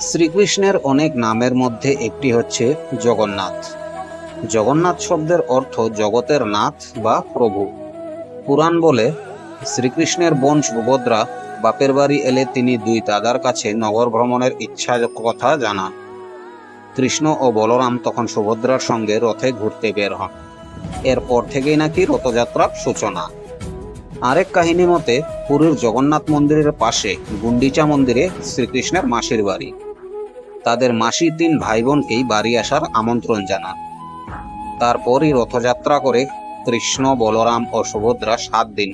শ্রীকৃষ্ণের অনেক নামের মধ্যে একটি হচ্ছে জগন্নাথ। জগন্নাথ শব্দের অর্থ জগতের নাথ বা প্রভু। পুরাণ বলে শ্রীকৃষ্ণের বোন সুভদ্রা বাপের বাড়ি এলে তিনি দুই দাদার কাছে নগর ভ্রমণের ইচ্ছার কথা জানান। কৃষ্ণ ও বলরাম তখন সুভদ্রার সঙ্গে রথে ঘুরতে বের হন। এরপর থেকেই নাকি রথযাত্রার সূচনা। আরেক কাহিনী মতে পুরীর জগন্নাথ মন্দিরের পাশে গুন্ডিচা মন্দিরে শ্রীকৃষ্ণের মাসির বাড়ি। তাদের মাসি তিন ভাই বোনকেই বাড়ি আসার আমন্ত্রণ জানান। তারপরই রথযাত্রা করে কৃষ্ণ, বলরাম ও সুভদ্রা 7 দিন,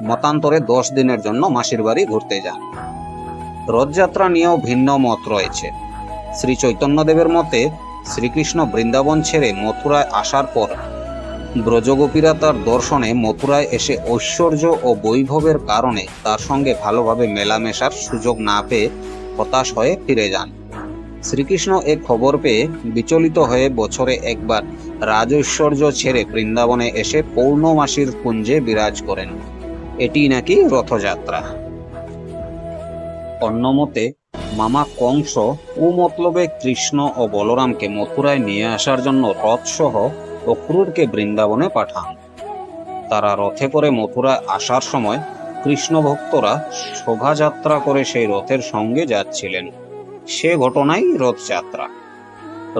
মতান্তরে 10 দিনের জন্য মাসির বাড়ি ঘুরতে যান। রথযাত্রা নিয়েও ভিন্ন মত রয়েছে। শ্রী চৈতন্যদেবের মতে শ্রীকৃষ্ণ বৃন্দাবন ছেড়ে মথুরায় আসার পর ব্রজগোপীরা তার দর্শনে মথুরায় এসে ঐশ্বর্য ও বৈভবের কারণে তার সঙ্গে ভালোভাবে মেলামেশার সুযোগ না পেয়ে হতাশ হয়ে ফিরে যান। শ্রীকৃষ্ণ এ খবর পেয়ে বিচলিত হয়ে বছরে একবার রাজৈশ্বর্য ছেড়ে বৃন্দাবনে এসে পৌর্ণমাসীর কুঞ্জে বিরাজ করেন। এটি নাকি রথযাত্রা। অন্যমতে মামা কংস কুমতলবে কৃষ্ণ ও বলরামকে মথুরায় নিয়ে আসার জন্য রথসহ অক্রূরকে বৃন্দাবনে পাঠান। তারা রথে করে মথুরায় আসার সময় কৃষ্ণ ভক্তরা শোভাযাত্রা করে সেই রথের সঙ্গে যাচ্ছিলেন। সে ঘটনাই রথযাত্রা।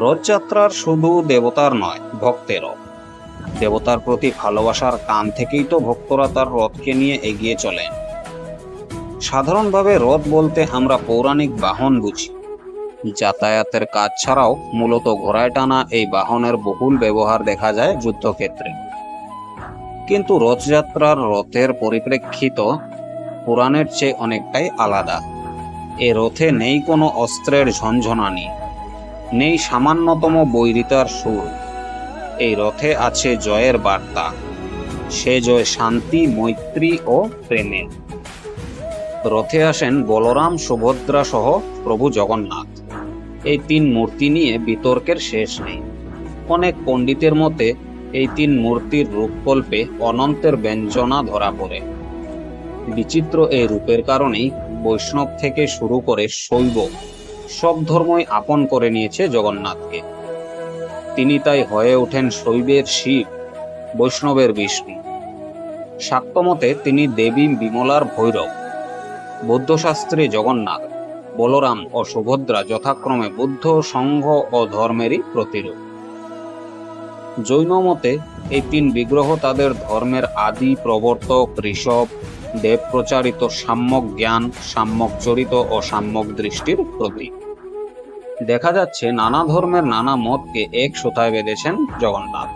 রথযাত্রার শুধু দেবতার নয়, ভক্তেরও। দেবতার প্রতি ভালোবাসার টান থেকেই তো ভক্তরা তার রথকে নিয়ে এগিয়ে চলেন। সাধারণভাবে রথ বলতে আমরা পৌরাণিক বাহন বুঝি। যাতায়াতের কাজ ছাড়াও মূলত ঘোড়ায় টানা এই বাহনের বহুল ব্যবহার দেখা যায় যুদ্ধক্ষেত্রে। কিন্তু রথযাত্রার রথের পরিপ্রেক্ষিত পুরাণের চেয়ে অনেকটাই আলাদা। এ রথে নেই কোনো অস্ত্রের ঝনঝনানি, নেই সামান্যতম বৈরিতার সুর। এই রথে আছে জয়ের বার্তা। সে জয় শান্তি, মৈত্রী ও প্রেমের। রথে আসেন বলরাম, সুভদ্রা সহ প্রভু জগন্নাথ। এই 3 মূর্তি নিয়ে বিতর্কের শেষ নেই। অনেক পণ্ডিতের মতে এই 3 মূর্তির রূপকল্পে অনন্তের ব্যঞ্জনা ধরা পড়ে। বিচিত্র এই রূপের কারণেই বৈষ্ণব থেকে শুরু করে শৈব সব ধর্মই আপন করে নিয়েছে জগন্নাথকে। তিনি তাই হয়ে ওঠেন শৈবের শিব, বৈষ্ণবের বিষ্ণু। শাক্তমতে তিনি দেবী বিমলার ভৈরব। বৌদ্ধশাস্ত্রে জগন্নাথ, বলরাম ও সুভদ্রা যথাক্রমে বুদ্ধ, সংঘ ও ধর্মেরই প্রতিরূপ। জৈন মতে এই 3 বিগ্রহ তাদের ধর্মের আদি প্রবর্তক ঋষভ দেব প্রচারিত সাম্যক জ্ঞান, সাম্যক চরিত ও সাম্যক দৃষ্টির প্রতীক। দেখা যাচ্ছে নানা ধর্মের নানা মতকে এক সুতায় বেঁধেছেন জগন্নাথ।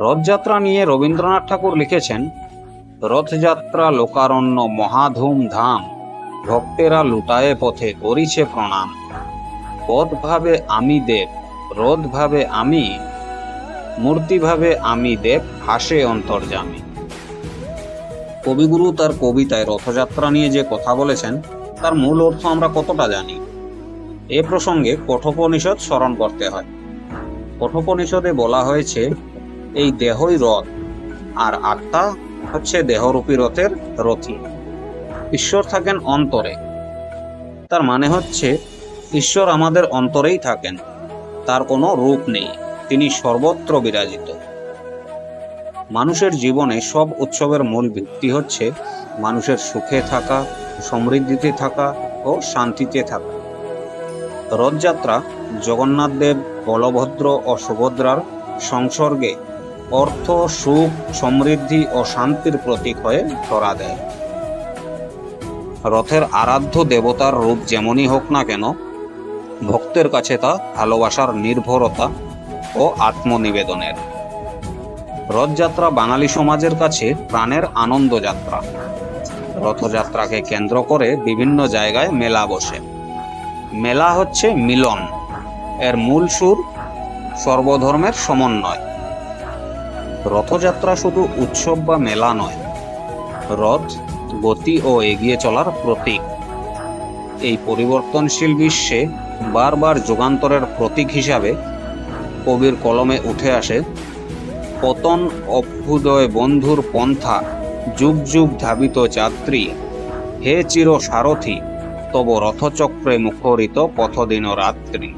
রথযাত্রা নিয়ে রবীন্দ্রনাথ ঠাকুর লিখেছেন, রথযাত্রা লোকারণ্য মহাধুম ধাম, ভক্তেরা লুটায়ে পথে করিছে প্রণাম। পথ ভাবে আমি দেব, রথ ভাবে আমি, মূর্তি ভাবে আমি দেব, হাসে অন্তর্যামী। কবিগুরু তার কবিতায় রথযাত্রা নিয়ে যে কথা বলেছেন তার মূল অর্থ আমরা কতটা জানি? এ প্রসঙ্গে কঠোপনিষদ স্মরণ করতে হয়। কঠোপনিষদে বলা হয়েছে, এই দেহই রথ, আর আত্মা হচ্ছে দেহরূপী রথের রথী। ঈশ্বর থাকেন অন্তরে। তার মানে হচ্ছে ঈশ্বর আমাদের অন্তরেই থাকেন। তার কোনো রূপ নেই, তিনি সর্বত্র বিরাজিত। মানুষের জীবনে সব উৎসবের মূল ভিত্তি হচ্ছে মানুষের সুখে থাকা, সমৃদ্ধিতে থাকা ও শান্তিতে থাকা। রথযাত্রা জগন্নাথ দেব, বলভদ্র ও সুভদ্রার সংসর্গে অর্থ, সুখ, সমৃদ্ধি ও শান্তির প্রতীক হয়ে ধরা দেয়। রথের আরাধ্য দেবতার রূপ যেমনই হোক না কেন, ভক্তের কাছে তা ভালোবাসার নির্ভরতা ও আত্মনিবেদনের। রথযাত্রা বাঙালি সমাজের কাছে প্রাণের আনন্দ যাত্রা। রথযাত্রাকে কেন্দ্র করে বিভিন্ন জায়গায় মেলা বসে। মেলা হচ্ছে মিলন। এর মূল সুর সর্বধর্মের সমন্বয়। রথযাত্রা শুধু উৎসব বা মেলা নয়, রথ গতি ও এগিয়ে চলার প্রতীক। এই পরিবর্তনশীল বিশ্বে বারবার যুগান্তরের প্রতীক হিসাবে কবির কলমে উঠে আসে, পতন অভ্যুদয় বন্ধুর পন্থা, যুগ যুগ ধাবিত যাত্রী, হে চির সারথি, তব রথচক্রে মুখরিত পথদিন রাত্রি।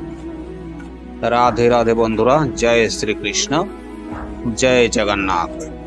রাধে রাধে বন্ধুরা, জয় শ্রীকৃষ্ণ, জয় জগন্নাথ।